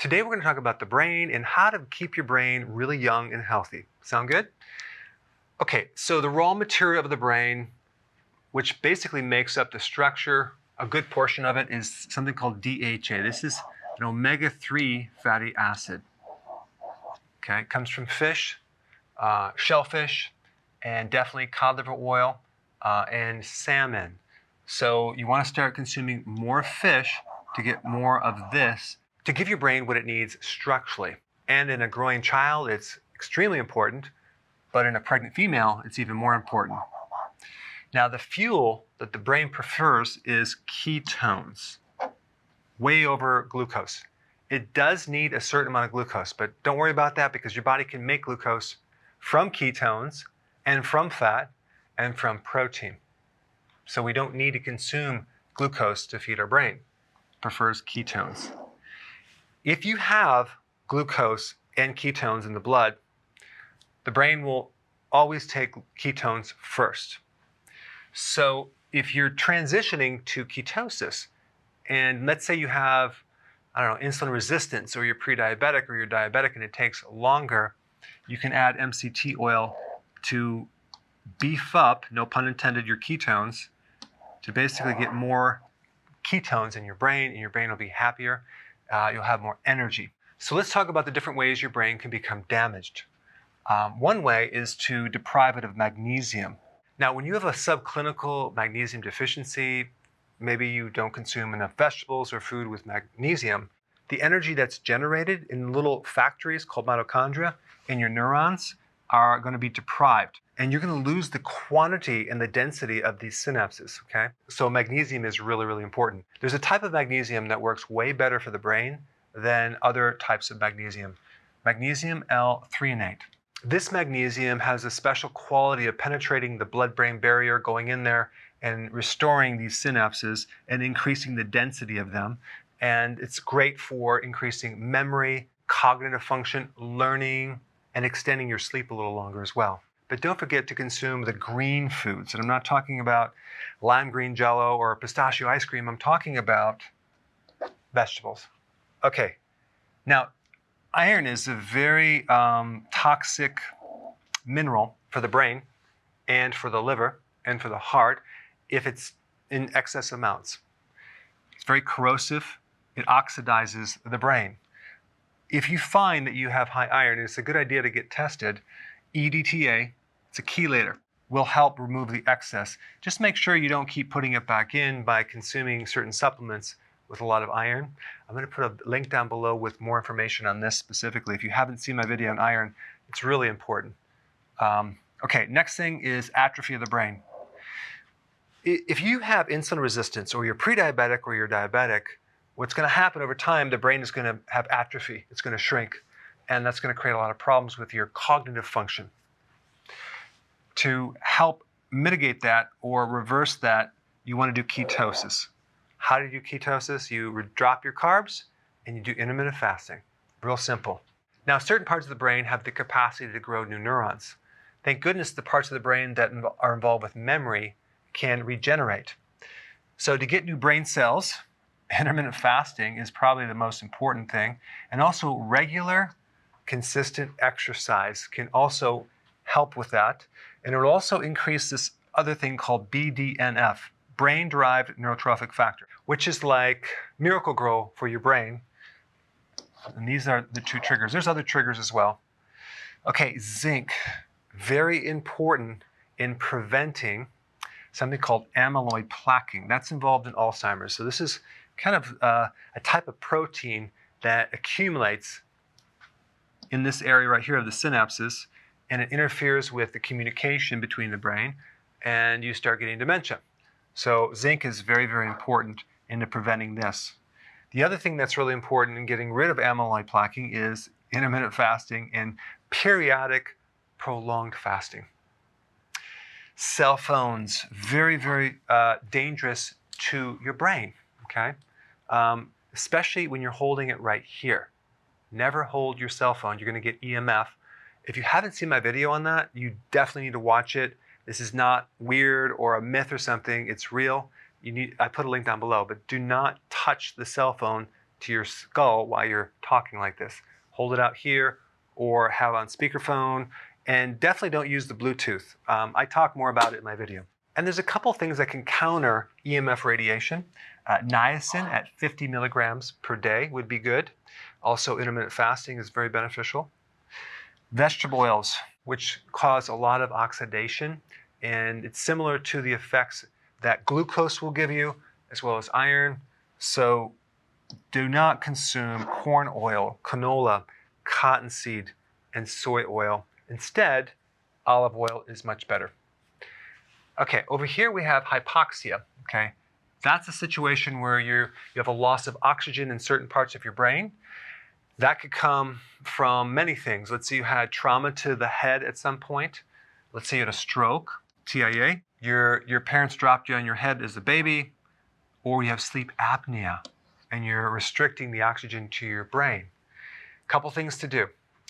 Today we're going to talk about the brain and how to keep your brain really young and healthy. Sound good? Okay, so the raw material of the brain, which basically makes up the structure, a good portion of it is something called DHA. This is an omega-3 fatty acid. Okay, it comes from fish, shellfish, and definitely cod liver oil and salmon. So you want to start consuming more fish to get more of this to give your brain what it needs structurally. And in a growing child, it's extremely important, but in a pregnant female, it's even more important. Now, the fuel that the brain prefers is ketones, way over glucose. It does need a certain amount of glucose, but don't worry about that because your body can make glucose from ketones and from fat and from protein. So we don't need to consume glucose to feed our brain. It prefers ketones. If you have glucose and ketones in the blood, the brain will always take ketones first. So if you're transitioning to ketosis, and let's say you have, insulin resistance, or you're pre-diabetic or you're diabetic and it takes longer, you can add MCT oil to beef up, no pun intended, your ketones, to basically get more ketones in your brain, and your brain will be happier. You'll have more energy. So let's talk about the different ways your brain can become damaged. One way is to deprive it of magnesium. Now, when you have a subclinical magnesium deficiency, maybe you don't consume enough vegetables or food with magnesium, the energy that's generated in little factories called mitochondria in your neurons are going to be deprived. And you're going to lose the quantity and the density of these synapses, okay? So magnesium is really, really important. There's a type of magnesium that works way better for the brain than other types of magnesium. Magnesium L-threonate. This magnesium has a special quality of penetrating the blood-brain barrier, going in there and restoring these synapses and increasing the density of them. And it's great for increasing memory, cognitive function, learning, and extending your sleep a little longer as well. But don't forget to consume the green foods. And I'm not talking about lime green jello or pistachio ice cream. I'm talking about vegetables. Okay, now iron is a very toxic mineral for the brain and for the liver and for the heart if it's in excess amounts. It's very corrosive. It oxidizes the brain. If you find that you have high iron, it's a good idea to get tested. EDTA, it's a chelator, will help remove the excess. Just make sure you don't keep putting it back in by consuming certain supplements with a lot of iron. I'm going to put a link down below with more information on this specifically. If you haven't seen my video on iron, it's really important. Okay, next thing is atrophy of the brain. If you have insulin resistance or you're pre-diabetic or you're diabetic, what's going to happen over time, the brain is going to have atrophy. It's going to shrink. And that's going to create a lot of problems with your cognitive function. To help mitigate that or reverse that, you want to do ketosis. How do you do ketosis? You drop your carbs and you do intermittent fasting. Real simple. Now, certain parts of the brain have the capacity to grow new neurons. Thank goodness the parts of the brain that are involved with memory can regenerate. So to get new brain cells, intermittent fasting is probably the most important thing. And also regular, consistent exercise can also help with that. And it will also increase this other thing called BDNF, brain-derived neurotrophic factor, which is like Miracle-Gro for your brain. And these are the two triggers. There's other triggers as well. Okay, zinc, very important in preventing something called amyloid plaquing. That's involved in Alzheimer's. So this is kind of a type of protein that accumulates in this area right here of the synapses, and it interferes with the communication between the brain, and you start getting dementia. So zinc is very, very important in preventing this. The other thing that's really important in getting rid of amyloid plaquing is intermittent fasting and periodic prolonged fasting. Cell phones, very, very dangerous to your brain, okay? Especially when you're holding it right here. Never hold your cell phone. You're going to get EMF. If you haven't seen my video on that, you definitely need to watch it. This is not weird or a myth or something. It's real. I put a link down below, but do not touch the cell phone to your skull while you're talking like this. Hold it out here or have it on speakerphone, and definitely don't use the Bluetooth. I talk more about it in my video. And there's a couple things that can counter EMF radiation. Niacin at 50 milligrams per day would be good. Also, intermittent fasting is very beneficial. Vegetable oils, which cause a lot of oxidation, and it's similar to the effects that glucose will give you, as well as iron. So do not consume corn oil, canola, cottonseed, and soy oil. Instead, olive oil is much better. Okay, over here we have hypoxia, okay? That's a situation where you have a loss of oxygen in certain parts of your brain. That could come from many things. Let's say you had trauma to the head at some point. Let's say you had a stroke, TIA. Your parents dropped you on your head as a baby, or you have sleep apnea and you're restricting the oxygen to your brain. Couple things to do.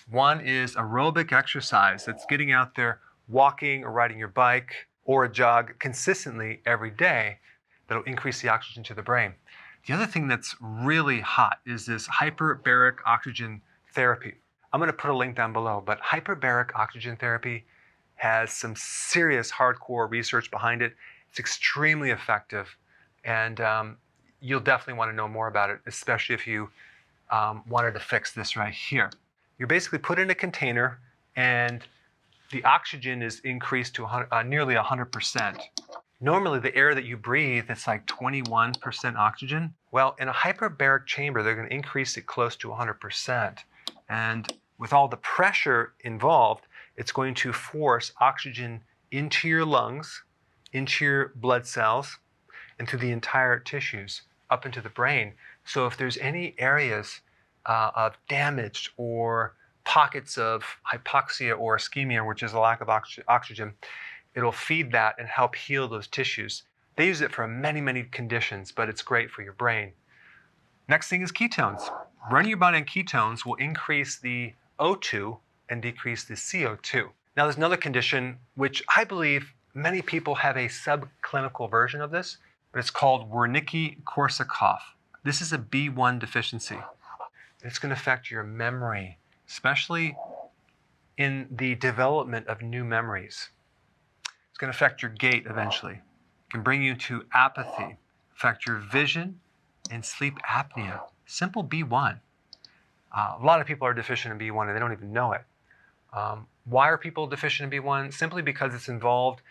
One is aerobic exercise. That's getting out there, walking or riding your bike or a jog consistently every day. That'll increase the oxygen to the brain. The other thing that's really hot is this hyperbaric oxygen therapy. I'm going to put a link down below, but hyperbaric oxygen therapy has some serious hardcore research behind it. It's extremely effective, and you'll definitely want to know more about it, especially if you wanted to fix this right here. You're basically put in a container, and the oxygen is increased to nearly 100%. Normally, the air that you breathe, it's like 21% oxygen. Well, in a hyperbaric chamber, they're going to increase it close to 100%. And with all the pressure involved, it's going to force oxygen into your lungs, into your blood cells, and through the entire tissues, up into the brain. So if there's any areas of damage or pockets of hypoxia or ischemia, which is a lack of oxygen, it'll feed that and help heal those tissues. They use it for many, many conditions, but it's great for your brain. Next thing is ketones. Running your body on ketones will increase the O2 and decrease the CO2. Now there's another condition which I believe many people have a subclinical version of this, but it's called Wernicke-Korsakoff. This is a B1 deficiency. It's going to affect your memory, especially in the development of new memories. It's going to affect your gait eventually. It can bring you to apathy, affect your vision, and sleep apnea. Simple B1. A lot of people are deficient in B1 and they don't even know it. Why are people deficient in B1? Simply because it's involved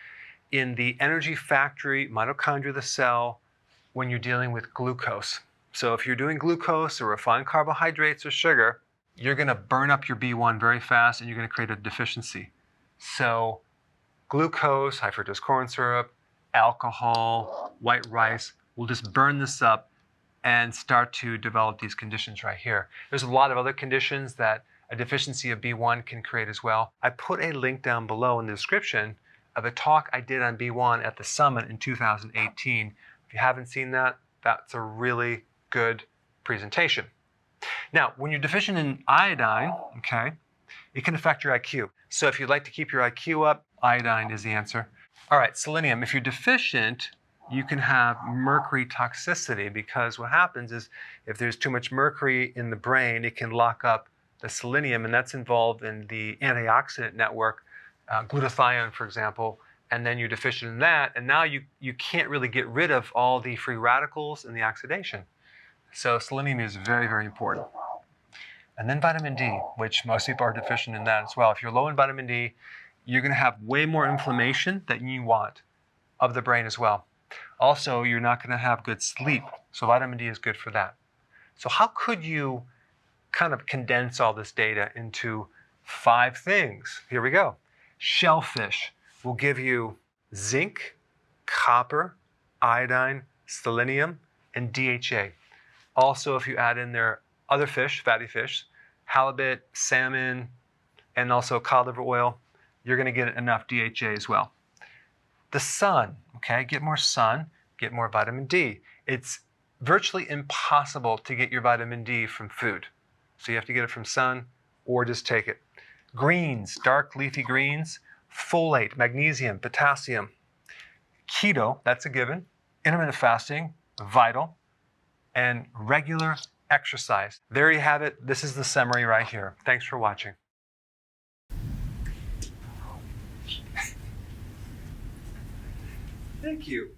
in the energy factory, mitochondria of the cell, when you're dealing with glucose. So if you're doing glucose or refined carbohydrates or sugar, you're going to burn up your B1 very fast and you're going to create a deficiency. So glucose, high fructose corn syrup, alcohol, white rice will just burn this up and start to develop these conditions right here. There's a lot of other conditions that a deficiency of B1 can create as well. I put a link down below in the description of a talk I did on B1 at the summit in 2018. If you haven't seen that, that's a really good presentation. Now, when you're deficient in iodine, okay, it can affect your IQ. So if you'd like to keep your IQ up, iodine is the answer. All right, selenium. If you're deficient, you can have mercury toxicity, because what happens is if there's too much mercury in the brain, it can lock up the selenium, and that's involved in the antioxidant network, glutathione, for example, and then you're deficient in that, and now you can't really get rid of all the free radicals and the oxidation. So selenium is very, very important. And then vitamin D, which most people are deficient in that as well. If you're low in vitamin D, you're going to have way more inflammation than you want of the brain as well. Also, you're not going to have good sleep. So vitamin D is good for that. So how could you kind of condense all this data into 5 things? Here we go. Shellfish will give you zinc, copper, iodine, selenium, and DHA. Also, if you add in there other fish, fatty fish, halibut, salmon, and also cod liver oil, you're going to get enough DHA as well. The sun, okay, get more sun, get more vitamin D. It's virtually impossible to get your vitamin D from food. So you have to get it from sun or just take it. Greens, dark leafy greens, folate, magnesium, potassium. Keto, that's a given. Intermittent fasting, vital. And regular exercise. There you have it. This is the summary right here. Thanks for watching. Thank you.